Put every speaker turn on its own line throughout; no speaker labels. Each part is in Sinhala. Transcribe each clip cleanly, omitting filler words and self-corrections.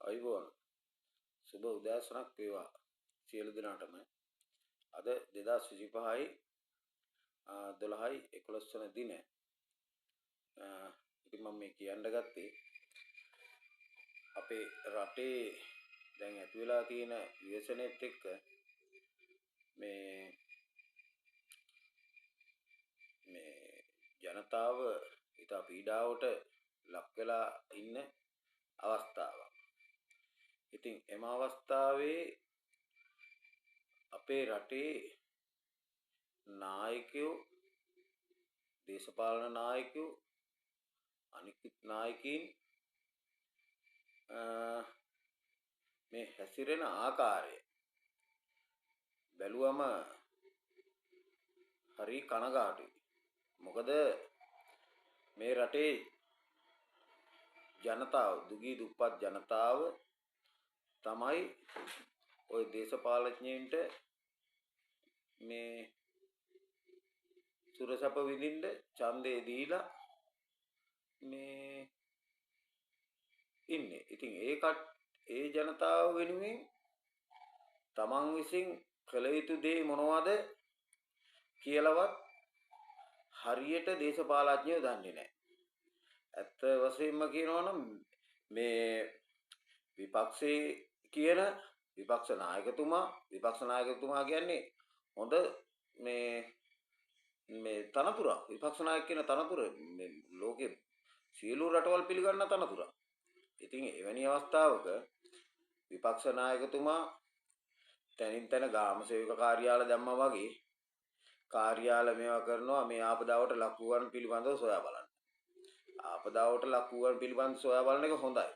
අයිබෝන් සුබ උදෑසනක් වේවා සියලු දෙනාටම. අද 2025යි 12යි 11 වන දින. ඉතින් මම මේ කියන්න ගත්තේ අපේ රටේ දැන් ඇති වෙලා තියෙන ව්‍යසනෙත් එක්ක මේ ජනතාව ඊට පීඩාවට ලක් වෙලා ඉන්න අවස්ථාවක්. ඉතින් එම අවස්ථාවේ අපේ රටේ නායකයෝ, දේශපාලන නායකයෝ, අනිකුත් නායකයින් මේ හැසිරෙන ආකාරය බැලුවම හරි කනගාටුයි. මොකද මේ රටේ ජනතාව, දුගී දුප්පත් ජනතාව තමයි ওই දේශපාලඥයින්ට මේ සුරසප විඳින්න ඡන්දේ දීලා මේ ඉන්නේ. ඉතින් ඒ ජනතාව වෙනුවෙන් තමන් විසින් කළ යුතු දේ මොනවද කියලාවත් හරියට දේශපාලඥයෝ දන්නේ නැහැ. ඇත්ත වශයෙන්ම කියනවා නම් මේ විපක්ෂයේ කියන විපක්ෂ නායකතුමා කියන්නේ හොඳ මේ තනතුරක්. විපක්ෂ නායක කියන තනතුර මේ ලෝකේ සියලු රටවල් පිළිගන්න තනතුරක්. ඉතින් එවැනි අවස්ථාවක විපක්ෂ නායකතුමා තනින් තන ග්‍රාම සේවක කාර්යාල දැම්මා වගේ කාර්යාල මේවා කරනවා. මේ ආපදාවට ලක් වූවන් පිළිබඳව සොයා බලන්න. ආපදාවට ලක් වූවන් පිළිබඳව සොයා බලන එක හොඳයි.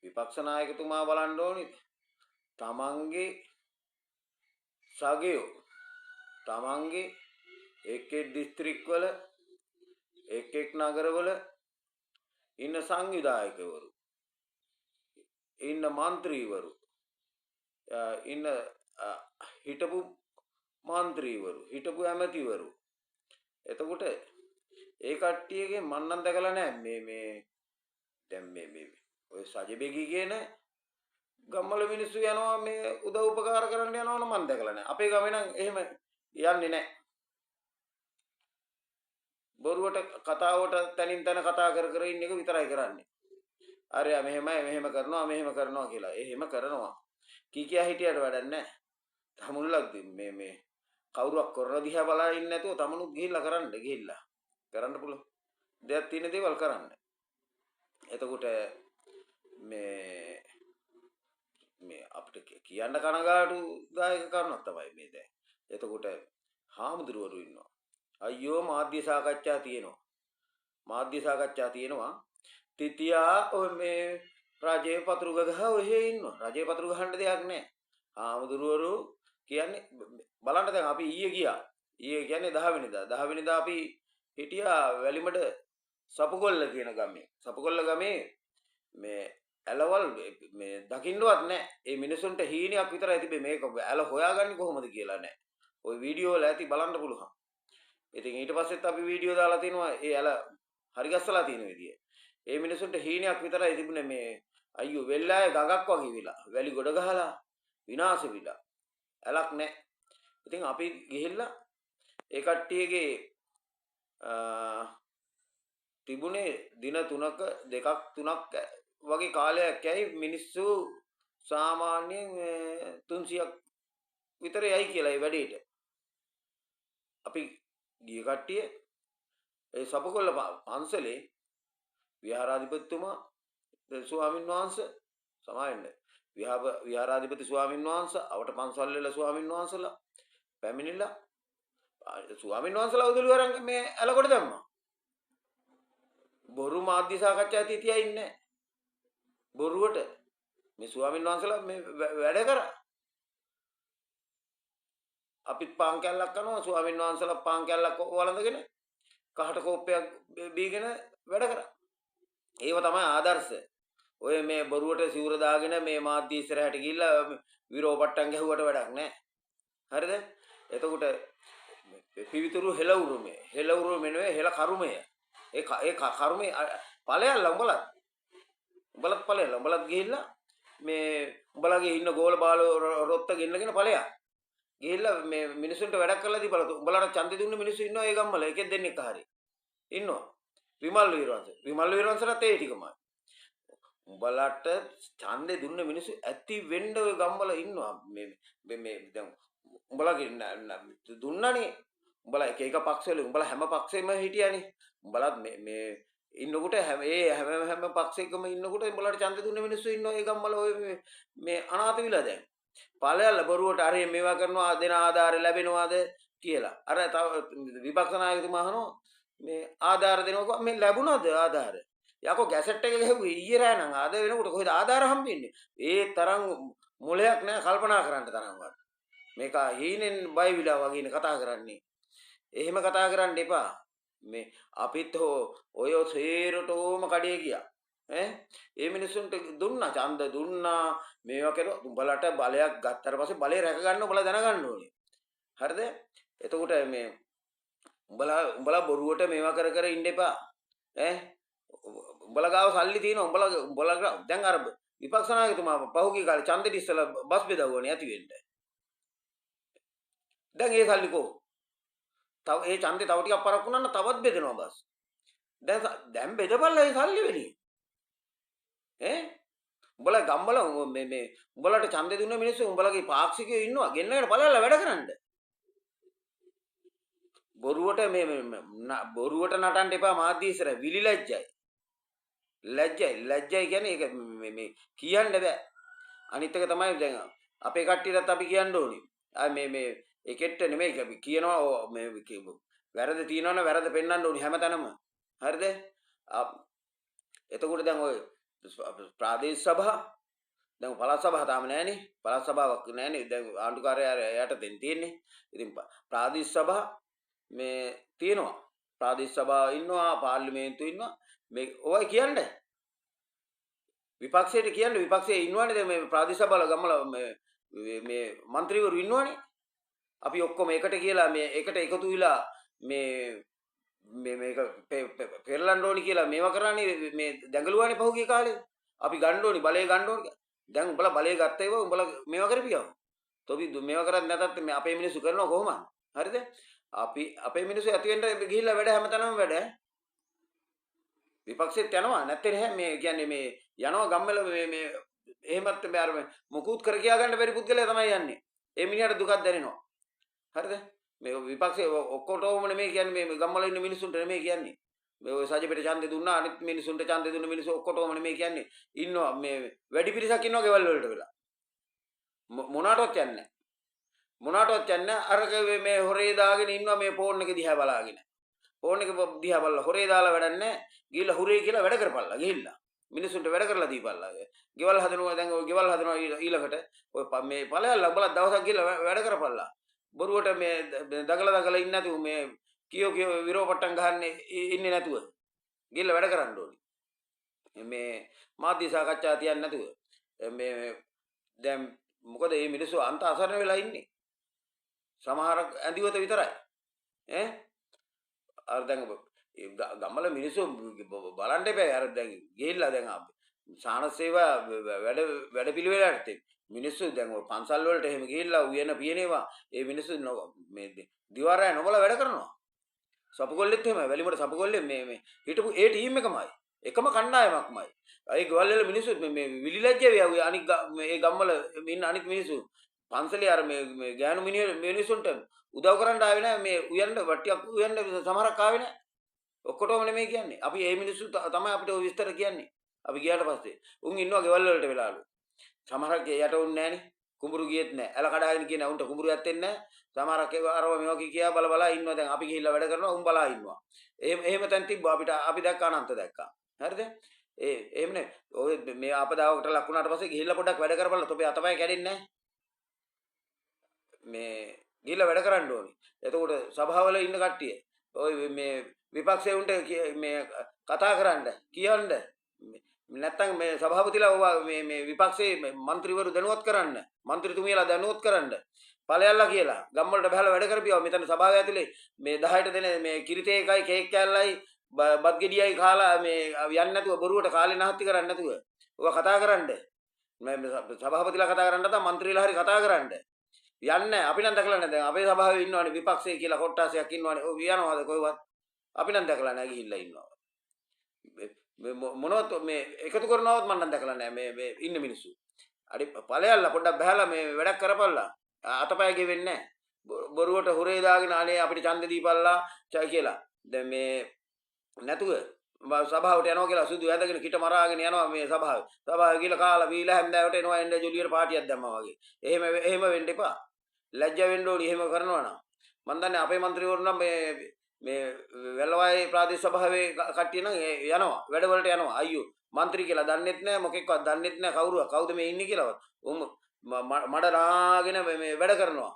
විපක්ෂ නායකතුමා බලන්න ඕනේ තමන්ගේ සගයෝ, තමන්ගේ එක් දිස්ත්‍රික්කවල එක් නගරවල ඉන්න සංවිධායකවරු, ඉන්න മന്ത്രിවරු, ඉන්න හිටපු മന്ത്രിවරු, හිටපු ඇමතිවරු. එතකොට ඒ කට්ටියගේ මන්නම් දැකලා නැහැ මේ දැන් මේ ඔය සජබෙගි කියන ගම්වල මිනිස්සු යනවා මේ උදව් උපකාර කරන්න යනවා නම් මම දැකලා නැහැ. අපේ ගමේ නම් එහෙම යන්නේ නැහැ. බොරුවට කතාවට තනින් තන කතා කර ඉන්න එක විතරයි කරන්නේ. අරයා මෙහෙම කරනවා කියලා. එහෙම කරනවා. කීකියා හිටියට වැඩක් නැහැ. තමුන්ලක් මේ කවුරුවක් කරන දිහා බලලා ඉන්නේ නැතුව තමනුත් ගිහිල්ලා කරන්න පුළුවන්. දෙයක් තියෙන දේවල් කරන්න. එතකොට මේ අපිට කියන්න කනගාටුදායක කාරණා තමයි මේ දැන්. එතකොට හාමුදුරුවරු ඉන්නවා. අයියෝ මාධ්‍ය සාකච්ඡා තියෙනවා. තිතියා ඔය මේ රජේ පතුරු ගහ ඔහෙ ඉන්නවා. රජේ පතුරු ගහන්න දෙයක් නැහැ. හාමුදුරුවරු කියන්නේ බලන්න දැන් අපි ඊයේ කියන්නේ 10 වෙනිදා අපි හිටියා වැලිමඩ සපුගොල්ල කියන ගමේ. සපුගොල්ල ගමේ මේ ඇලවල් මේ දකින්නවත් නැහැ. ඒ මිනිසුන්ට හීනයක් විතරයි තිබේ. මේක ඇල හොයාගන්නේ කොහොමද කියලා නැහැ. ওই වීඩියෝ වල ඇති බලන්න පුළුවන්. ඉතින් ඊට පස්සෙත් අපි වීඩියෝ දාලා තිනවා ඒ ඇල හරි ගස්සලා තියෙන විදිය. ඒ මිනිසුන්ට හීනයක් විතරයි තිබුණේ. මේ අයියෝ වෙල්ලායේ ගඟක් වගේ විලා. වැලි ගොඩ ගහලා විනාශ විලා. ඇලක් නැහැ. ඉතින් අපි ගිහිල්ලා ඒ කට්ටියගේ තිබුණේ දින 3ක් වගේ කාලයක් ඇයි මිනිස්සු සාමාන්‍යයෙන් 300ක් විතර යයි කියලා ඒ වැඩේට. අපි ගිය කට්ටිය ඒ සපකොල්ල පන්සලේ විහාරාධිපතිතුමා ස්වාමීන් වහන්සේ සමාවෙන්න විහාරාධිපති ස්වාමීන් වහන්සේ අවට පන්සල් වල ස්වාමීන් වහන්සේලා පැමිණිලා ස්වාමීන් වහන්සේලා උදළු අරන් මේ ඇලකොට දැම්මා. බොරු මාධ්‍ය සාකච්ඡා තිතියා ඉන්නේ. බොරුවට මේ ස්වාමීන් වහන්සේලා මේ වැඩ කරා. අපිත් පාන් කැල්ලක් කරනවා. ස්වාමීන් වහන්සේලා පාන් කැල්ලක් වළඳගෙන කහට කෝප්පයක් බීගෙන වැඩ කරා. ඒව තමයි ආදර්ශ. ඔය මේ බොරුවට සිවුර දාගෙන මේ මාධ්‍ය ඉස්සරහට ගිහිල්ලා විරෝපට්ටම් ගැහුවට වැඩක් නැහැ. හරිද? එතකොට පිවිතුරු හෙළවුරුමේ නෙවෙයි හෙළ කරුමය. ඒ කරුමේ ඵලයල්ලා උඹලත් ඵලයල්ලා උඹලත් ගිහිල්ලා මේ උඹලගේ ඉන්න ගෝල බාල රොත්ත ගෙන්නගෙන ඵලයක්. ගිහිල්ලා මේ මිනිසුන්ට වැඩක් කරලා දීපලා උඹලට ඡන්දෙ දුන්න මිනිස්සු ඉන්නවා ඒ ගම්වල එකෙක් දෙන්නෙක් හරි. ඉන්නවා. විමල් වීරවංශ. විමල් වීරවංශලත් ඒ ටිකමයි. උඹලට ඡන්දෙ දුන්න මිනිස්සු ඇති වෙන්න ඔය ගම්වල ඉන්නවා. මේ දැන් උඹලගේ දුන්නනේ. උඹලා එක එක පක්ෂවල උඹලා හැම පක්ෂෙම හිටියානේ. උඹලත් මේ ඉන්නකොට හැම පක්ෂයකම ඉන්නකොට උඹලට ඡන්දෙ දුන්න මිනිස්සු ඉන්නවා ඒ ගම්වල ඔය මේ අනාථ විලා දැන්. ඵලයල්ල බොරුවට අර මේවා කරනවා දෙන ආධාර ලැබෙනවාද කියලා. අර තව විපක්ෂ නායකතුමා අහනවා මේ ආධාර දෙනවා මේ ලැබුණාද ආධාර? යකෝ ගැසට් එක ගහුවේ ඊයේ රෑ නම් ආද වෙනකොට කොහෙද ආධාර හම්බෙන්නේ? ඒ තරම් මොලයක් නැහැ කල්පනා කරන්න තරම්වත්. මේක හීනෙන් බය විලා වගේ කතා කරන්නේ. එහෙම කතා කරන්න එපා. මේ අපිත් ඔය සේරටෝම කඩේ ගියා. ඒ මිනිස්සුන්ට දුන්නා ඡන්ද දුන්නා මේවා කළා උඹලට බලයක් ගත්තට පස්සේ බලය රැක ගන්න උඹලා දැනගන්න ඕනේ. හරිද? එතකොට මේ උඹලා බොරුවට මේවා කර කර ඉන්න එපා. උඹලා ගාව සල්ලි තියෙනවා උඹලා දැන් අර විපක්ෂ නායකතුමා පහුගිය කාලේ ඡන්දෙට ඉස්සලා බස් බෙදවුවනේ ඇති වෙන්න. දැන් ඒ සල්ලි කො? තව ඒ ඡන්දේ තව ටිකක් පරක් වුණා නම් තවත් බෙදනවා බස්. දැන් බෙදපල්ලා ඒ සල්ලි වෙලින්. උඹලා ගම්වල මේ උඹලට ඡන්දෙ දුන්න මිනිස්සු උඹලගේ පාක්ෂිකයෝ ඉන්නවා ගෙන්නගෙන ඵලයල්ලා වැඩ කරන්න. බොරුවට බොරුවට නටන්න එපා මාධ්‍ය ඉස්සර විලි ලැජ්ජයි. ලැජ්ජයි කියන්නේ ඒක මේ කියන්න බෑ. අනිත් එක තමයි දැන් අපේ කට්ටියටත් අපි කියන්න ඕනේ. මේ ඒකෙට නෙමෙයි කියනවා මේ වැරදි තියනවනේ වැරද පෙන්වන්න ඕනේ හැමතැනම. හරිද? එතකොට දැන් ඔය ප්‍රාදේශ සභා දැන් පළාත් සභාව තාම නැහනේ. පළාත් සභාවක් නැහනේ. දැන් ආණ්ඩුකාරයාට දෙන්න තියෙන්නේ. ඉතින් ප්‍රාදේශ සභා මේ තියෙනවා. ප්‍රාදේශ සභාව ඉන්නවා, පාර්ලිමේන්තුව ඉන්නවා. මේ ඔය කියන්නේ විපක්ෂයට කියන්නේ විපක්ෂයේ ඉන්නවනේ දැන් මේ ප්‍රාදේශ සභාවල ගම්වල මේ മന്ത്രിවරු ඉන්නවනේ. අපි ඔක්කොම එකට කියලා මේ එකට එකතු වෙලා මේක පෙරලන්න ඕනි කියලා මේවා කරන්නේ මේ දැඟලුවානේ පහුගිය කාලේ. අපි ගන්න ඕනි බලය ගන්න ඕනි. දැන් උඹලා බලය ගත්ත ඒවා උඹලා මේවා කරපියව. තොපි මේවා කරන්නේ නැතත් මේ අපේ මිනිස්සු කරනවා කොහොමද? හරිද? අපේ මිනිස්සු ඇති වෙන්න ගිහිල්ලා වැඩ හැමතැනම වැඩ. විපක්ෂෙත් යනවා නැත්තේ නැහැ මේ කියන්නේ මේ යනවා ගම්වල මේ එහෙමත් මේ අර මුකුත් කර කියා ගන්න බැරි පුද්ගලයා තමයි යන්නේ. ඒ මිනිහට දුකක් දැනෙනවා. හරිද? මේ විපක්ෂේ ඔක්කොටම නෙමෙයි කියන්නේ මේ ගම්වල ඉන්න මිනිස්සුන්ට නෙමෙයි කියන්නේ. මේ ඔය සජිපෙට ඡන්දෙ දුන්නා අනිත් මිනිස්සුන්ට ඡන්දෙ දුන්න මිනිස්සු ඔක්කොටම නෙමෙයි කියන්නේ. ඉන්නවා මේ වැඩි පිරිසක් ඉන්නවා ගෙවල් වලට වෙලා. මොනාටවත් යන්නේ නැහැ. මොනාටවත් යන්නේ අර මේ හොරේ දාගෙන ඉන්නවා මේ ෆෝන් එක දිහා බලාගෙන. ෆෝන් එක දිහා බලලා හොරේ දාලා වැඩක් නැහැ. ගිහිල්ලා හොරේ කියලා වැඩ කරපල්ලා ගිහිල්ලා. මිනිස්සුන්ට වැඩ කරලා දීපල්ලා. ගෙවල් හදනවා දැන් ඔය ගෙවල් හදනවා ඊළඟට ඔය මේ ඵලයල්ලා බලලා දවසක් ගිහිල්ලා වැඩ කරපල්ලා. බොරුවට මේ දගලා ඉන්නේ නැතුව මේ කියෝ විරෝපට්ටම් ගහන්නේ ඉන්නේ නැතුව ගිහිල්ලා වැඩ කරන්න ඕනේ. මේ මාධ්‍ය සාකච්ඡා තියන්නේ නැතුව මේ දැන් මොකද මේ මිනිස්සු අන්ත අසරණ වෙලා ඉන්නේ. සමහර ඇඳිවත විතරයි. අර දැන් ගම්වල මිනිස්සු බලන්න එපා. අර දැන් ගිහිල්ලා දැන් සාන සේවා වැඩ පිළිවෙලට මිනිස්සු දැන් ඔය පන්සල් වලට එහෙම ගිහිල්ලා උයන පියනේවා ඒ මිනිස්සු මේ දිවාරය නොබල වැඩ කරනවා. සපුගොල්ලෙත් එහෙම වැලිමඩ සපුගොල්ලේ මේ හිටපු ඒ ටීම් එකමයි. එකම කණ්ඩායමක්මයි. ඒ ගෙවල් වල මිනිස්සු මේ විලිලැජ්ජ වෙයි අනික් මේ ගම්වල ඉන්න අනික් මිනිස්සු පන්සලේ අර මේ ගෑනු මිනිස්සුන්ට උදව් කරන්න ආවේ නැහැ. මේ උයන්න වට්ටියක් උයන්න සමහරක් ආවේ නැහැ. ඔක්කොටම නෙමෙයි කියන්නේ. අපි මේ මිනිස්සු තමයි අපිට ඔය විස්තර කියන්නේ. අපි ගියාට පස්සේ උන් ඉන්නවා ගෙවල් වලට වෙලාලු. සමහරක් යට උන්නේ නැහනේ. කුඹුරු ගියෙත් නැහැ. ඇල කඩාගෙන කියන උන්ට කුඹුරු යත්තෙන්නේ නැහැ. සමහරක් අරව මේවා කියා බල ඉන්නවා. දැන් අපි ගිහිල්ලා වැඩ කරනවා උන් බලා ඉන්නවා. එහෙම තැන් තිබ්බා අපිට අපි දැක්කා අනන්ත දැක්කා. හරිද? එහෙමනේ. ඔය මේ ආපදාවකට ලක් වුණාට පස්සේ ගිහිල්ලා පොඩ්ඩක් වැඩ කරපළා. තොපේ අතපය කැඩෙන්නේ නැහැ. මේ ගිහිල්ලා වැඩ කරන්න ඕනේ. එතකොට සභාවල ඉන්න කට්ටිය ඔය මේ විපක්ෂයේ උන්ට මේ කතා කරන්න කියන්න නැත්තම් මේ සභාපතිලා මේ විපක්ෂයේ മന്ത്രിවරු දැනුවත් කරන්න മന്ത്രിතුමියලා දැනුවත් කරන්න ඵලයල්ලා කියලා ගම්වලට බහලා වැඩ කරපියව මෙතන සභාව ඇතුලේ මේ 10ට දෙන මේ කිරිතේ එකයි කේක් කෑල්ලයි බත් ගෙඩියයි කාලා මේ යන්නේ නැතුව බොරුවට කාලේ නහත්ති කරන්නේ නැතුව ඔවා කතා කරන්න මේ සභාපතිලා කතා කරන්න නැත්නම් മന്ത്രിලා හරි කතා කරන්න. යන්නේ අපි නම් දැකලා නැහැ. දැන් අපේ සභාවේ ඉන්නවනේ විපක්ෂයේ කියලා කොට්ටාසයක් ඉන්නවනේ. ඔය යනවාද කොහෙවත්? අපි නම් දැකලා නැහැ ගිහිල්ලා ඉන්නවා. මොනවත් මේ එකතු කරනවත් මම නම් දැකලා නැහැ මේ ඉන්න මිනිස්සු. අඩි ඵලයල්ලා පොඩ්ඩක් බහැලා මේ වැඩක් කරපල්ලා. අතපය ගෙවෙන්නේ නැහැ. බොරුවට හොරේ දාගෙන අනේ අපිට ඡන්ද දීපල්ලා කියලා. දැන් මේ නැතුව සභාවට යනවා කියලා සුදු ඇඳගෙන කිට මරාගෙන යනවා මේ සභාවේ. සභාවේ කියලා කාලා බීලා හැන්දෑවට එනවා එන්නේ ජොලියට පාටියක් දැම්මා වගේ. එහෙම වෙන්න එපා. ලැජ්ජ වෙන්න ඕනි එහෙම කරනවා නම්. මම දන්නේ අපේ മന്ത്രിවරු නම් මේ වෙල්ලවායේ ප්‍රාදේශ සභාවේ කට්ටිය නම් යනවා වැඩවලට යනවා අයියෝ മന്ത്രി කියලා දන්නෙත් නැහැ මොකෙක්වත් දන්නෙත් නැහැ කවුද මේ ඉන්නේ කියලාවත්. මඩ නාගෙන මේ වැඩ කරනවා.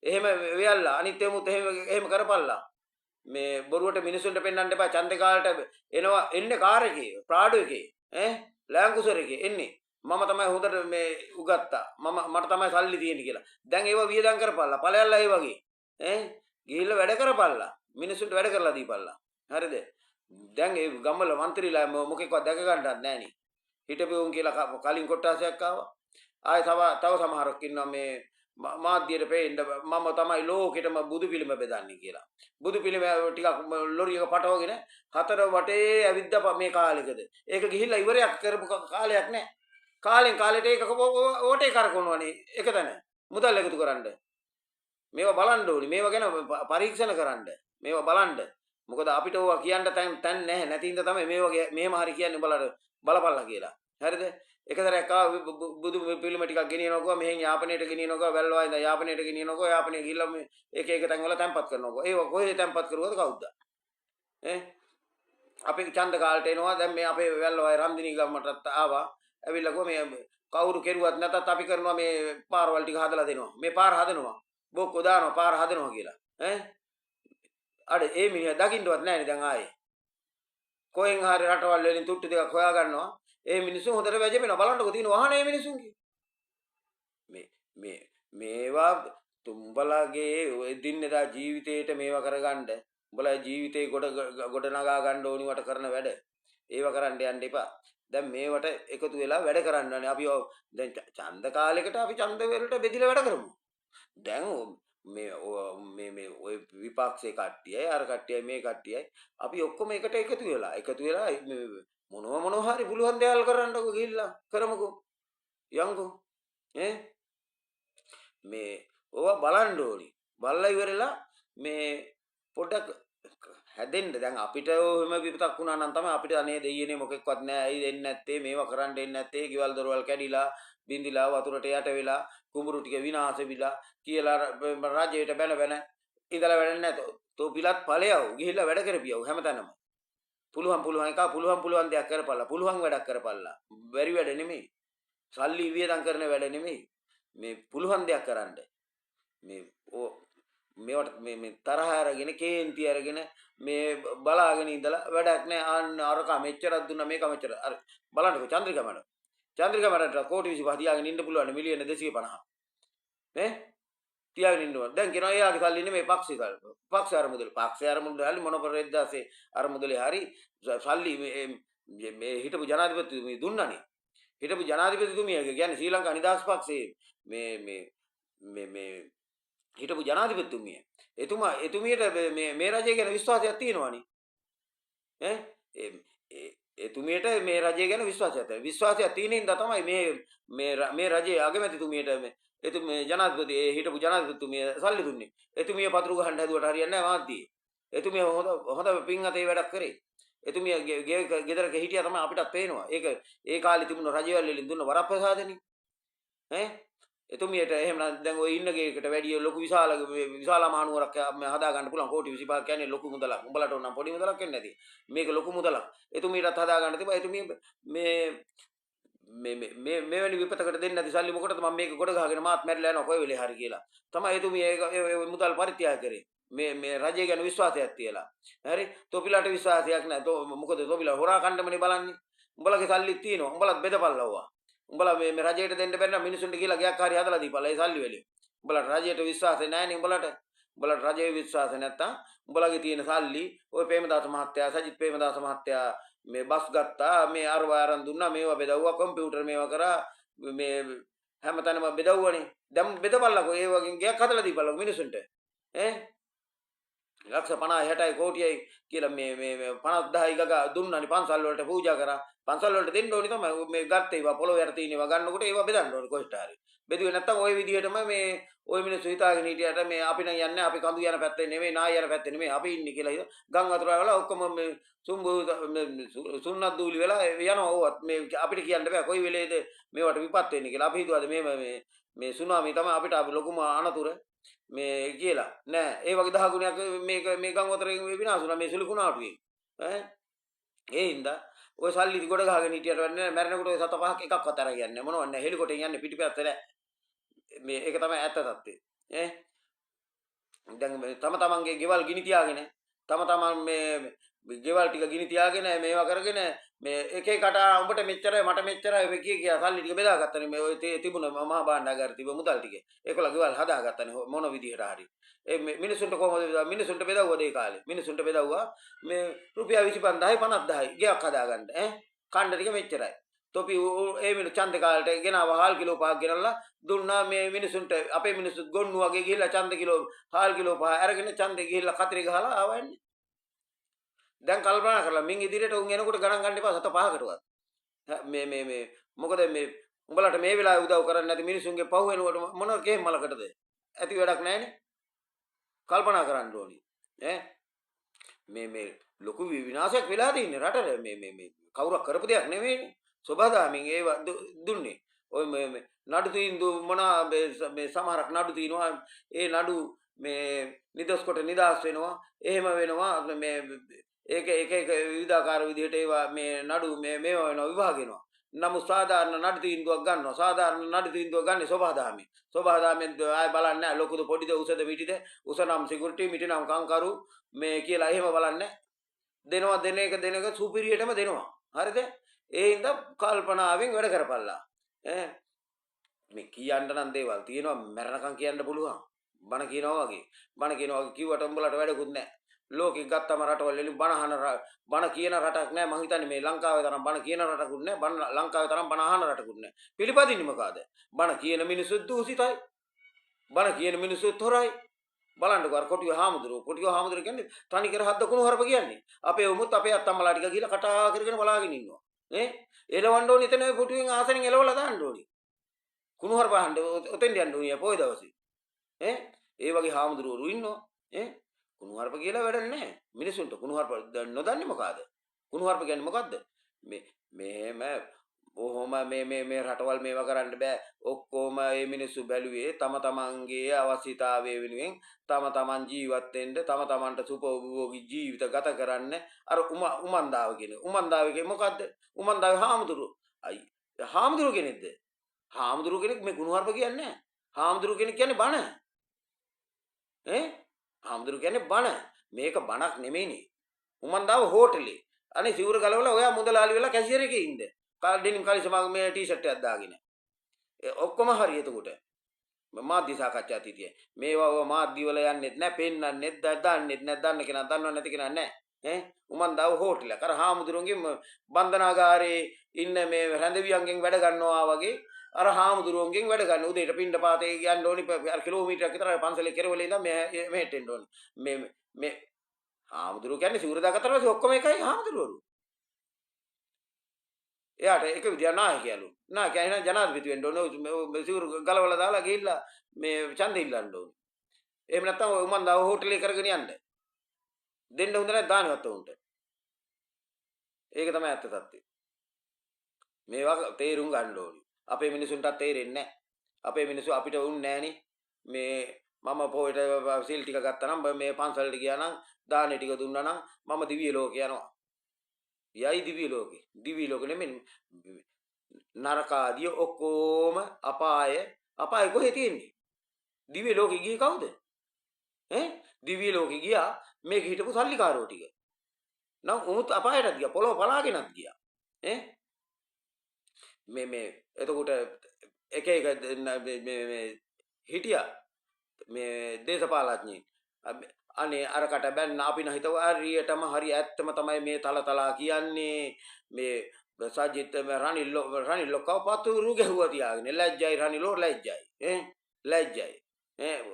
එහෙම වෙයල්ලා අනිත් එමුත් එහෙම කරපල්ලා. මේ බොරුවට මිනිසුන්ට පෙන්වන්න එපා ඡන්දේ කාලට එනවා එන්නේ කාර් එකේ ප්‍රාඩෝ එකේ ලෑන්කුසර් එකේ එන්නේ මම තමයි හොඳට මේ උගත්තා මට තමයි සල්ලි තියෙන්නේ කියලා දැන් ඒව වියදම් කරපල්ලා ඵලයල්ලා ඒ වගේ ගිහිල්ලා වැඩ කරපල්ලා මිනිසුන්ට වැඩ කරලා දීපල්ලා හරිද දැන් ඒ ගම්වල മന്ത്രിලා මොකෙක්වත් දැක ගන්නවත් නැහැ නේ හිටපු උන් කියලා කලින් කොට්ටාසයක් ආවා ආයෙ තව සමහරක් ඉන්නවා මේ මාධ්‍යයට පෙන්න මම තමයි ලෝකෙටම බුදු පිළිම බෙදන්නේ කියලා. බුදු පිළිම ටිකක් ලොරි එක පටවගෙන හතර වටේ ඇවිද්ද මේ කාලෙකද. ඒක ගිහිල්ලා ඉවරයක් කරපු කාලයක් නෑ. කාලෙන් කාලෙට ඒක ඕටේ කරකවනවනේ. එක තැන. මුදල් එකතු කරන්න. මේවා බලන්න ඕනි. මේවා ගැන පරීක්ෂණ කරන්න. මේවා බලන්න. මොකද අපිට ඕවා කියන්න තැන් නැහැ. නැති හින්දා තමයි මේවා මෙහෙම හරි කියන්නේ බලපල්ලා කියලා. හරිද? එකතරයක් බුදු පිළිම ටිකක් ගෙනියනකො මෙහෙන් යාපනයට ගෙනියනකො වැල්වා ඉඳන් යාපනයට ගෙනියනකො යාපනයේ ගිහිල්ලා මේ එක තැන් වල තැම්පත් කරනකො ඒව කොහේ තැම්පත් කරුවද කවුද අපි ඡන්ද කාලට එනවා දැන් මේ අපේ වැල්වා රන්දිනී ගම්මටත් ආවා ඇවිල්ලා කො මේ කවුරු කෙරුවත් නැතත් අපි කරනවා මේ පාරවල් ටික හදලා දෙනවා මේ පාර හදනවා බොක්කෝ දානවා පාර හදනවා කියලා අර ඒ මිනිහා දකින්නවත් නැහැ නේ දැන් ආයේ කොහෙන් හරි රටවල් වලින් තුට්ටු දෙකක් හොයා ගන්නවා ඒ මිනිස්සු හොඳට වැජෙනවා බලන්නකො තියෙන වාහනේ මිනිස්සුන්ගේ මේවා තුඹලගේ ඔය දිනදා ජීවිතේට මේවා කරගන්න උඹලා ජීවිතේ ගොඩ නගා ගන්න ඕනි වට කරන වැඩ ඒවා කරන්න යන්න එපා දැන් මේවට එකතු වෙලා වැඩ කරන්න ඕනේ අපි දැන් ඡන්ද කාලයකට අපි ඡන්ද වලට බෙදිලා වැඩ කරමු දැන් මේ ඔය විපක්ෂේ කට්ටියයි අර කට්ටියයි මේ කට්ටියයි අපි ඔක්කොම එකට එකතු වෙලා මොනවා හරි පුළුවන් දේවල් කරන්නකෝ ගිහිල්ලා කරමුකෝ යන්කෝ මේ ඕවා බලන්න ඕනි බලලා ඉවරලා මේ පොඩක් හැදෙන්න දැන් අපිට එහෙම විපතක් වුණා නම් තමයි අපිට අනේ දෙයියනේ මොකෙක්වත් නැහැ ඇයි දෙන්නේ නැත්තේ මේවා කරන්න දෙන්නේ නැත්තේ ගෙවල් දොරවල් කැඩිලා බින්දිලා වතුරට යට වෙලා කුඹුරු ටික විනාශ වෙලා කියලා රජයට බැන ඉඳලා වැඩක් නැහැ තෝ පිලත් ඵලයව ගිහිල්ලා වැඩ කරපියව හැමතැනම පුළුවන් එක පුළුවන් දෙයක් කරපල්ලා පුළුවන් වැඩක් කරපල්ලා බැරි වැඩ නෙමෙයි සල්ලි වියදම් කරන වැඩ නෙමෙයි මේ පුළුවන් දෙයක් කරන්න මේවට මේ තරහ අරගෙන කේන්ති අරගෙන මේ බලාගෙන ඉඳලා වැඩක් නැහැ අන්න අරක මෙච්චරක් දුන්නා මේක මෙච්චර අර බලන්නකෝ චන්ද්‍රිකා මැඩම්ට කෝටි 25 තියාගෙන ඉන්න පුළුවන් මිලියන 250 නේ තියාගෙන ඉන්නවා දැන් කියනවා එයාගේ සල්ලි නෙමෙයි පක්ෂ අරමුදල මොන පෙරෙද්දාසේ අරමුදලේ හරි සල්ලි මේ හිටපු ජනාධිපතිතුමිය දුන්නානේ හිටපු ජනාධිපතිතුමියගේ කියන්නේ ශ්‍රී ලංකා නිදහස් පක්ෂයේ මේ හිටපු ජනාධිපතිතුමිය එතුමියට මේ රජය ගැන විශ්වාසයක් තියෙනවානේ එතුමියට මේ රජය ගැන විශ්වාසයක් තියෙන හින්දා තමයි මේ රජයේ අගමැතිතුමියට එතුමිය ජනාධිපති හිටපු ජනාධිපතිතුමිය සල්ලි දුන්නේ එතුමිය පතුරු ගහන්න හැදුවට හරියන්නේ නැහැ මාධ්‍යයේ එතුමිය හොඳ පින් අතේ වැඩක් කරේ එතුමිය ගෙදරක හිටියා තමයි අපිටත් පේනවා ඒක ඒ කාලේ තිබුණ රජවල් වලින් දුන්න වරප්‍රසාදනේ එතුමියට එහෙම දැන් ඔය ඉන්න ගේකට වැඩිය ලොකු විශාල මහනුවරක් හදා ගන්න පුළුවන් කෝටි 25ක් කියන්නේ ලොකු මුදලක්. උඹලට ඕන නම් පොඩි මුදලක් වෙන්නේ නැති. මේක ලොකු මුදලක්. එතුමියටත් හදා ගන්න තිබා. එතුමිය මේ වෙනි විපතකට දෙන්නේ නැති සල්ලි මොකටද මම මේක ගොඩ ගහගෙන මාත් මැරිලා යනවා කොයි වෙලේ හරි කියලා. තමයි එතුමිය ඒ මුදල් පරිත්‍යාග කරේ. මේ රජය ගැන විශ්වාසයක් තියලා. හරි? තොපිලාට විශ්වාසයක් නැහැ. මොකද තොපිලා හොරා කණ්ඩමනේ බලන්නේ. උඹලගේ සල්ලි තියෙනවා. උඹලත් බෙදපල්ලවවා. උඹලා මේ රජයට දෙන්න බැරි නම් මිනිසුන්ට කියලා ගයක් හරි හදලා දීපල්ලා ඒ සල්ලි වලින්. උඹලට රජයට විශ්වාසය නැහැ නේ උඹලට රජයේ විශ්වාසය නැත්තම් උඹලගේ තියෙන සල්ලි ඔය ප්‍රේමදාස මහත්තයා සජිත් ප්‍රේමදාස මහත්තයා මේ බස් ගත්තා මේ අරවා අරන් දුන්නා මේවා බෙදවුවා කම්පියුටර් මේවා කරා මේ හැමතැනම බෙදවුවනේ. දැන් බෙදපල්ලකෝ ඒ වගේ ගයක් හදලා දීපල්ලකෝ මිනිසුන්ට. ඈ ලක්ෂ 50 60යි කෝටියයි කියලා මේ 50000යි ගගා දුන්නානි පන්සල් වලට පූජා කරා. පන්සල් වලට දෙන්න ඕනි තමයි මේ ගත්තේ ඒවා පොළොව යට තියෙන ඒවා ගන්නකොට ඒවා බෙදන්න ඕනි කොහෙට හරි. බෙදුවේ නැත්තම් ওই විදිහටම මේ ওই මිනිස්සු හිතාගෙන හිටියට මේ අපි නම් යන්නේ අපි කඳු යන පැත්තේ නෙමෙයි නාය යන පැත්තේ නෙමෙයි අපි ඉන්නේ කියලා ගම් වතුර වල ඔක්කොම මේ සුන්නත් දූලි වෙලා යනවා ඕවත් මේ අපිට කියන්න බෑ කොයි වෙලේද මේවට විපත් වෙන්නේ කියලා. අපි හිතුවාද මේ සුනාමි තමයි අපිට ලොකුම අනතුර මේ කියලා නෑ ඒ වගේ 10 ගුණයක් මේ ගම් වතරෙන් විනාශ වුණා මේ සුළු කුණාටුවේ ඈ ඒ හින්දා ඔය සල්ලි ගොඩ ගහගෙන හිටියට වෙන්නේ මැරෙනකොට ඔය සත පහක් එකක්වත් අරන් යන්නේ මොනවද නැහැ හෙලිකොටෙන් යන්නේ පිටිපැත්තට මේ ඒක තමයි ඇත්ත තත්ත්වය ඈ දැන් තම තමන්ගේ ගෙවල් ගිනි තියාගෙන තම තමන් මේ ගෙවල් ටික ගිනි තියාගෙන මේවා කරගෙන මේ එක එකට උඹට මෙච්චරයි මට මෙච්චරයි ඔය කිය සල්ලි ටික බෙදාගත්තනේ මේ ඔය තිබුණ මහා භාණ්ඩාගාර තිබ්බ මුදල් ටික ඒකලා ගෙවල් හදාගත්තනේ මොන විදිහට හරි ඒ මිනිසුන්ට කොහොමද මිනිසුන්ට බෙදවුවද ඒ කාලේ මිනිසුන්ට බෙදවුවා මේ රුපියල් 25000යි 50000යි ගෙයක් හදාගන්න ඈ කණ්ඩ ටික මෙච්චරයි තොපි ඒ මිනිස්සු ඡන්ද කාලේට ගෙනාවා හාල් කිලෝ 5ක් ගෙනල්ලා දුන්නා මේ මිනිසුන්ට අපේ මිනිස්සුත් ගොන්නු වගේ ගිහිල්ලා ඡන්ද කිලෝ හාල් කිලෝ 5 අරගෙන ඡන්දේ ගිහිල්ලා කතරේ ගහලා ආවන්නේ දැන් කල්පනා කරලා මින් ඉදිරියට උන් එනකොට ගණන් ගන්න එපා සත පහකටවත් මේ මොකද මේ උඹලට මේ වෙලාවේ උදව් කරන්නේ නැති මිනිසුන්ගේ පහු වෙනකොට මොනව කේම් මලකටද ඇති වැඩක් නැහැනේ කල්පනා කරන්න ඕනි ඈ මේ ලොකු විනාශයක් වෙලා තියෙන්නේ රටේ මේ කවුරක් කරපු දෙයක් නෙමෙයිනේ සබදාමින් ඒව දුන්නේ ඔය මේ නඩු තීන්දු මොනවා මේ සමහරක් නඩු තියනවා ඒ නඩු මේ නිදොස් කොට නිදාස් වෙනවා එහෙම වෙනවා මේ ඒක එක විවිධාකාර විදිහට ඒවා මේ නඩු මේවා වෙනවා විභාග වෙනවා නමුත් සාධාරණ නඩු තීන්දුවක් ගන්නවා සාධාරණ නඩු තීන්දුවක් ගන්නේ සබදාමින් ආය බලන්නේ නැහැ ලොකුද පොඩිද උසද පිටිද උස නම් සිකියුරිටි මිටි නම් කංකරු මේ කියලා එහෙම බලන්නේ දෙනවා දෙන එක සුපිරියටම දෙනවා හරිද ඒ හින්දා කල්පනාවෙන් වැඩ කරපල්ලා ඈ මේ කියන්න නම් දේවල් තියෙනවා මරණකම් කියන්න පුළුවන් බණ කියනවා වගේ කිව්වට උඹලට වැඩකුත් නැහැ ලෝකෙ ගත්තම රටවල වලින් බණ කියන රටක් නැහැ මං හිතන්නේ මේ ලංකාවේ තරම් බණ කියන රටකුත් නැහැ ලංකාවේ තරම් බණ අහන රටකුත් නැහැ පිළිපදින්නේ මොකද බණ කියන මිනිස්සු දූෂිතයි බණ කියන මිනිස්සු තොරයි බලන්නකෝ අර කොටිය හාමුදුරුවෝ කියන්නේ තනි කර හද්ද කුණු හරප කියන්නේ අපේ උමුත් අපේ අත්තම්මලා ටික ගිහලා කටා කරගෙන බලාගෙන ඉන්නවා ඈ එලවන්න ඕනේ එතන පුටුවෙන් ආසනෙන් එලවලා දාන්න ඕනේ කුණු හරප අහන්න ඔතෙන් යන්න ඕනේ පොයි දවසේ ඈ ඒ වගේ හාමුදුරුවෝ ඉන්නවා ඈ කුණු හරප කියලා වැඩක් නැහැ මිනිසුන්ට කුණු හරප නොදන්නේ මොකಾದ කුණු හරප කියන්නේ මොකද්ද මෙහෙම ඔහොම මේ රටවල් මේවා කරන්න බෑ ඔක්කොම මේ මිනිස්සු බැලුවේ තම තමන්ගේ අවශ්‍යතාවය වෙනුවෙන් තම තමන් ජීවත් වෙන්න තම තමන්ට සුඛෝභෝගී ජීවිත ගත කරන්න අර උමන්දාව කියන්නේ මොකද්ද උමන්දාවේ හාමුදුරුවෝ කෙනෙක්ද හාමුදුරුවෝ කෙනෙක් මේ කුණු හරප කියන්නේ නැහැ හාමුදුරුවෝ කෙනෙක් කියන්නේ බණ හාමුදුරුවෝ කියන්නේ බණ මේක බණක් නෙමෙයිනේ උමන්දාව හෝටලේ අනේ සිවුර ගලවලා ඔයා මුදලාලි වෙලා කැෂියර් එකේ ඉන්න ඩෙනිම් කලිසමක් මේ ටී-ෂර්ට් එකක් දාගෙන ඔක්කොම හරි එතකොට මාධ්‍ය සාකච්ඡා තිතිය මේවා මාධ්‍ය වල යන්නෙත් නැහැ පෙන්නන්නෙත් දාන්නෙත් නැහැ දන්න කෙනා දන්නව නැති කෙනා නැහැ උමන්දාව හෝටලයක් අර හාමුදුරුවන්ගේ බන්ධනාගාරේ ඉන්න මේ රැඳවියන්ගෙන් වැඩ ගන්නවා වගේ අර හාමුදුරුවන්ගෙන් වැඩ ගන්න උදේට පින්ඩ පාතේ යන්න ඕනි කිලෝමීටරයක් විතර පන්සලේ කෙරවල ඉඳන් මෙහෙට එන්න ඕනි මේ හාමුදුරුවෝ කියන්නේ සිවුර දාගත්තට පස්සේ ඔක්කොම එකයි හාමුදුරුවෝ එයාට එක විදියක් නායකයලු නායකයා ජනාධිපති වෙන්න ඕනේ සිවුර ගලවලා දාලා ගිහිල්ලා මේ ඡන්දෙ ඉල්ලන්න ඕනේ එහෙම නැත්නම් ඔය උමන්දාව හෝටලේ කරගෙන යන්න දෙන්න හොඳ නැහැ දානවත් උන්ට ඒක තමයි ඇත්ත තත්ත්වය මේවා තේරුම් ගන්න ඕනේ අපේ මිනිසුන්ට තේරෙන්නේ නැහැ අපේ මිනිස්සු අපිට වුන්නේ නැහනේ මේ මම පොයට සීල් ටික ගත්තා නම් මේ පන්සලට ගියා නම් දාන ටික දුන්නා නම් මම දිව්‍ය ලෝකේ යනවා යයි දිව්‍ය ලෝකෙ නෙමෙයි නරකාදිය ඔක්කොම අපාය කොහෙ තියෙන්නේ දිව්‍ය ලෝකෙ ගියේ කවුද දිව්‍ය ලෝකෙ ගියා මේක හිටපු සල්ලිකාරෝ ටික නම් උමුත් අපායටත් ගියා පොළොව පලාගෙනත් ගියා මේ එතකොට එක මේ හිටියා මේ දේශපාලඥයින් අනේ අරකට බැන්න අපි නම් හිතුවා හරියටම හරි ඇත්තම තමයි මේ තලතලා කියන්නේ මේ සජිත් රනිල් ලොක්කව පතුරු ගැහුවා තියාගෙන ලැජ්ජයි රනිලෝ ලැජ්ජයි ලැජ්ජයි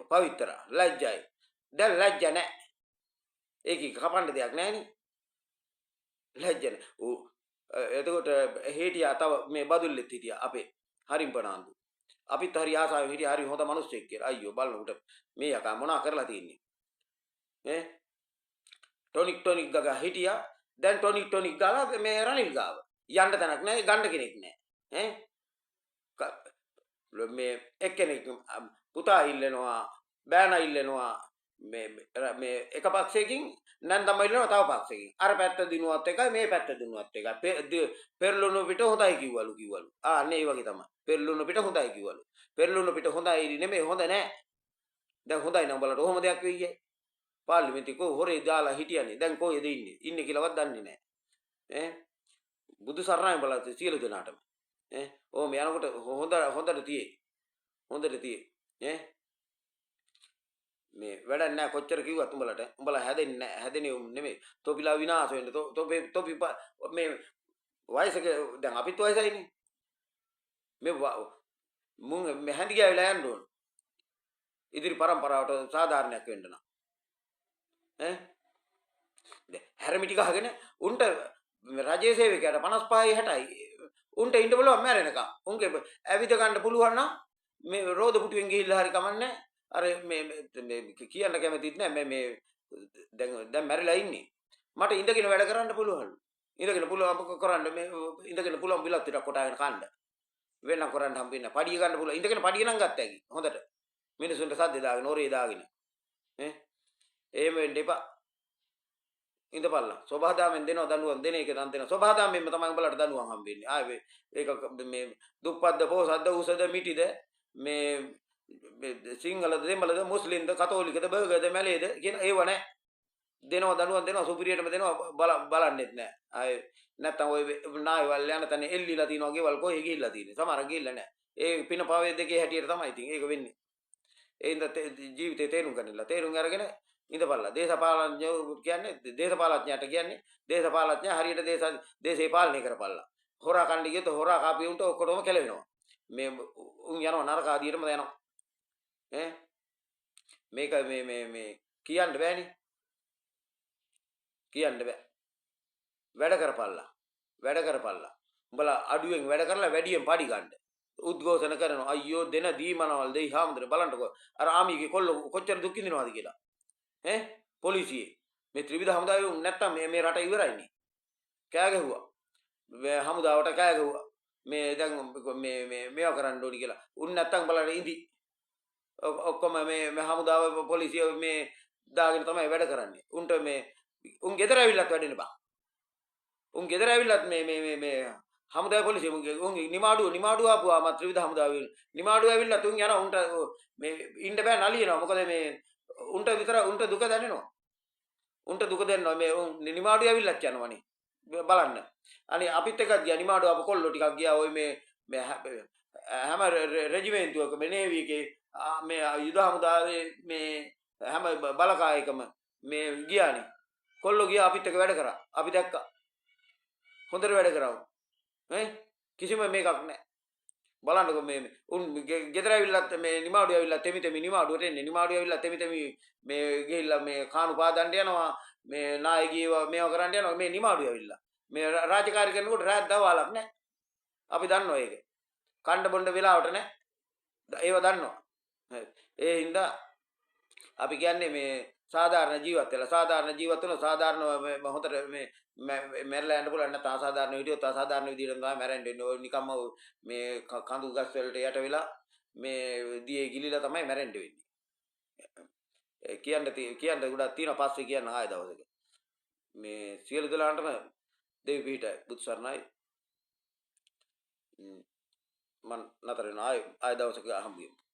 පවිත්‍ර ලැජ්ජයි දැන් ලැජ්ජ නැහැ ඒක කපන්න දෙයක් නැහැනේ ලැජ්ජ නැහැ එතකොට හිටියා තව මේ බදුල්ලෙත් හිටියා අපේ හරිම් පනාන්දු අපිත් හරි ආසාවෙන් හිටියා හරි හොඳ මිනිස්සෙක් කියලා අයියෝ බලනකොට මේ යකා මොනා කරලා තින්නේ ටොනික් ගගා හිටියා දැන් ටොනික් ගාලා මේ රනිල් ගාව යන්න තැනක් නැහැ ගන්න කෙනෙක් නැහැ මේ එක්කෙනෙක් පුතා ඉල්ලනවා බෑනා ඉල්ලනවා මේ එක පක්ෂයකින් නැන්දම ඉල්ලනවා තව පක්ෂයකින් අර පැත්ත දිනුවත් එකයි මේ පැත්ත දිනුවත් එකයි පෙරළුණු පිට හොඳයි කිව්වලු අනේ ඒ වගේ තමයි පෙරළුණු පිට හොඳයි කිව්වලු පෙරළුණු පිට හොඳයි නෙමෙයි හොඳ නැහැ දැන් හොඳයි නම් බලන්න ඔහොම දෙයක් වෙයි පාර්ලිමේන්තුවේ හොරේ දාලා හිටියනේ දැන් කොහෙද ඉන්නේ කියලාවත් දන්නේ නැහැ බුදු සරණයි බලද්දි සියලු දෙනාටම ඕම යනකොට හොඳට තියේ මේ වැඩක් නැහැ කොච්චර කිව්වත් උඹලා හැදෙන්නේ නෙමෙයි තොපිලා විනාශ වෙන්න තොපි මේ වයසක දැන් අපිත් වයසයිනේ මේ මුන් මේ හැඳි ගෑවිලා යන්න ඕන ඉදිරි පරම්පරාවට සාධාරණයක් වෙන්න නම් හැරමිටි ගහගෙන උන්ට රජයේ සේවකයාට 55යි 60යි උන්ට ඉන්න බලව මැරෙනකම් උන්ගේ ඇවිද ගන්න පුළුවන් නම් මේ රෝද පුටුවෙන් ගිහිල්ලා හරි කමන්නේ අර මේ කියන්න කැමතිත් නෑ මේ දැන් මැරිලා ඉන්නේ මට ඉඳගෙන වැඩ කරන්න පුළුවන් ඉඳගෙන පුළුවන් කරන්න මේ ඉඳගෙන පුළුවන් බිලත් ටිකක් කොටාගෙන කන්න වෙන කරන්න හම්බෙන්නේ පඩිය ගන්න පුළුවන් ඉඳගෙන පඩිය නම් ගත්ත හැකි හොඳට මිනිසුන්ට සද්ද දාගෙන ඔරේ දාගෙන එහෙම වෙන්න එපා ඉඳපල්ලා සෝභාදාමෙන් දෙනවා දනුවම් දෙන එක නම් දෙනවා සෝභාදාමෙන්ම තමයි උඹලට දනුවම් හම්බෙන්නේ ආයේ ඒක මේ දුප්පත්ද පොසත්ද උසද මිටිද මේ සිංහලද දෙමළද මුස්ලිම්ද කතෝලිකද බර්ගර්ද මැලේද කියන ඒව නැහැ දෙනවා දනුවම් දෙනවා සුපිරියටම දෙනවා බලන්නෙත් නැහැ ආයේ නැත්තම් ඔය නායවල් යන තැන එල්ලිලා තිනවා ගෙවල් කොහේ ගිහිල්ලා තියෙන්නේ සමහර ගිහිල්ලා නැහැ ඒ පින පවේ දෙකේ හැටියට තමයි ඉතින් ඒක වෙන්නේ ඒ ඉඳ ජීවිතේ තේරුම් ගන්නilla තේරුම් අරගෙන ඉඳපල්ලා දේශපාලඥයෝ කියන්නේ දේශපාලඥයාට කියන්නේ දේශපාලඥයා හරියට දේශේ පාලනය කරපල්ලා හොරා කණ්ඩි ගියොත් හොරා කාපිය උන්ට ඔක්කොටම කෙලවෙනවා මේ උන් යනවා නරක ආදියටම යනවා මේක මේ කියන්න බෑනේ කියන්න බෑ වැඩ කරපල්ලා උඹලා අඩුවෙන් වැඩ කරලා වැඩියෙන් පඩි ගන්න උද්ඝෝෂණ කරනවා අයියෝ දෙන දීමනවල් දෙයි හාමුදුර බලන්නකෝ අර ආමිගේ කොල්ල කොච්චර දුක් විඳිනවද කියලා පොලිසියේ මේ ත්‍රිවිධ හමුදාවේ නැත්තම් මේ රට ඉවරයිනේ කෑ ගැහුවා මේ හමුදාවට කෑ ගැහුවා මේ දැන් මේවා කරන්න ඕනි කියලා උන් නැත්තම් බලන්න ඉඳි ඔක්කොම මේ හමුදාව පොලිසිය මේ දාගෙන තමයි වැඩ කරන්නේ උන්ට මේ උන් ගෙදර ඇවිල්ලත් වැඩෙන්න බා උන් ගෙදර ඇවිල්ලත් මේ හමුදාවේ පොලිසිය උන් නිමාඩුව ආපුවා ත්‍රිවිධ හමුදාවේ නිමාඩුව ඇවිල්ලත් උන් යනවා උන්ට මේ ඉන්න බෑ නලියනවා මොකද මේ උන්ට විතර උන්ට දුක දැනෙනවා උන්ට දුක දෙන්නවා මේ නිමාඩුව ඇවිල්ලත් යනවනේ බලන්න අනේ අපිත් එක්ක ගියා නිමාඩුව අප කොල්ලෝ ටිකක් ගියා ඔය මේ හැම රෙජිමෙන්තුවක මේ නේවි එකේ මේ යුද හමුදාවේ මේ හැම බලකායකම මේ ගියානේ කොල්ලෝ ගියා අපිත් එක්ක වැඩ කරා අපි දැක්කා හොඳට වැඩ කරා කිසිම මේකක් නැහැ බලන්නකො මේ උන් ගෙදර ඇවිල්ලත් මේ නිමාඩුව ඇවිල්ලා තෙමි නිමාඩුවට එන්නේ නිමාඩුව ඇවිල්ලා තෙමි මේ ගිහිල්ලා මේ කාණු පාදන්න යනවා මේ නායකීව මේව කරන්න යනවා මේ නිමාඩුව ඇවිල්ලා මේ රාජකාරී කරනකොට රාත් දවල්ක් නැහැ අපි දන්නවා ඒක කණ්ඩ බොණ්ඩ වෙලාවට නැහැ ඒව දන්නවා ඒ හින්දා අපි කියන්නේ මේ සාධාරණ ජීවත් වෙලා සාධාරණ ජීවත් වෙන සාධාරණ හොතට මේ මැරලා යන්න පුළුවන් නැත්නම් අසාධාරණ විදියට අසාධාරණ විදියට තමයි මැරෙන්න වෙන්නේ. ඔය නිකම්ම මේ කඳු ගස් වලට යට වෙලා මේ දියේ ගිලිලා තමයි මැරෙන්න වෙන්නේ. කියන්න ගොඩක් තියෙනවා පස්සේ කියන්න ආය දවසක. මේ සියලු දලාන්ටම දෙවි පිහිටයි බුදු සරණයි. මන් නතර වෙනවා ආය දවසක හම්බ වෙමු.